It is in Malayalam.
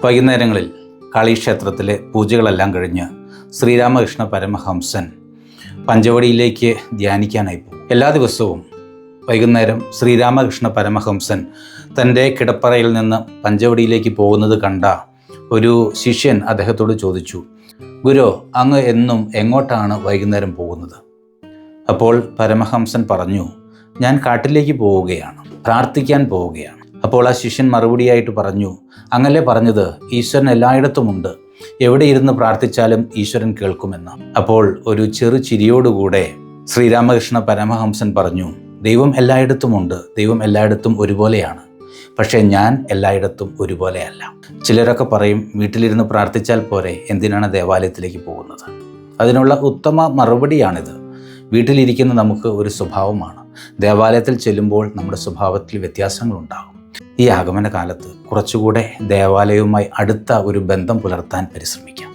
വൈകുന്നേരങ്ങളിൽ കാളീക്ഷേത്രത്തിലെ പൂജകളെല്ലാം കഴിഞ്ഞ് ശ്രീരാമകൃഷ്ണ പരമഹംസൻ പഞ്ചവടിയിലേക്ക് ധ്യാനിക്കാനായി പോകും. എല്ലാ ദിവസവും വൈകുന്നേരം ശ്രീരാമകൃഷ്ണ പരമഹംസൻ തൻ്റെ കിടപ്പറയിൽ നിന്ന് പഞ്ചവടിയിലേക്ക് പോകുന്നത് കണ്ട ഒരു ശിഷ്യൻ അദ്ദേഹത്തോട് ചോദിച്ചു, ഗുരു, അങ്ങ് എന്നും എങ്ങോട്ടാണ് വൈകുന്നേരം പോകുന്നത്? അപ്പോൾ പരമഹംസൻ പറഞ്ഞു, ഞാൻ കാട്ടിലേക്ക് പോവുകയാണ്, പ്രാർത്ഥിക്കാൻ പോവുകയാണ്. അപ്പോൾ ആ ശിഷ്യൻ മറുപടിയായിട്ട് പറഞ്ഞു, അങ്ങല്ലേ പറഞ്ഞത് ഈശ്വരൻ എല്ലായിടത്തുമുണ്ട്, എവിടെ ഇരുന്ന് പ്രാർത്ഥിച്ചാലും ഈശ്വരൻ കേൾക്കുമെന്ന്. അപ്പോൾ ഒരു ചെറു ചിരിയോടുകൂടെ ശ്രീരാമകൃഷ്ണ പരമഹംസൻ പറഞ്ഞു, ദൈവം എല്ലായിടത്തുമുണ്ട്, ദൈവം എല്ലായിടത്തും ഒരുപോലെയാണ്, പക്ഷേ ഞാൻ എല്ലായിടത്തും ഒരുപോലെയല്ല. ചിലരൊക്കെ പറയും, വീട്ടിലിരുന്ന് പ്രാർത്ഥിച്ചാൽ പോരെ, എന്തിനാണ് ദേവാലയത്തിലേക്ക് പോകുന്നത്? അതിനുള്ള ഉത്തമ മറുപടിയാണിത്. വീട്ടിലിരിക്കുന്ന നമുക്ക് ഒരു സ്വഭാവമാണ്, ദേവാലയത്തിൽ ചെല്ലുമ്പോൾ നമ്മുടെ സ്വഭാവത്തിൽ വ്യത്യാസങ്ങളുണ്ടാകും. ഈ ആഗമന കാലത്ത് കുറച്ചുകൂടെ ദേവാലയവുമായി അടുത്ത ഒരു ബന്ധം പുലർത്താൻ പരിശ്രമിക്കാം.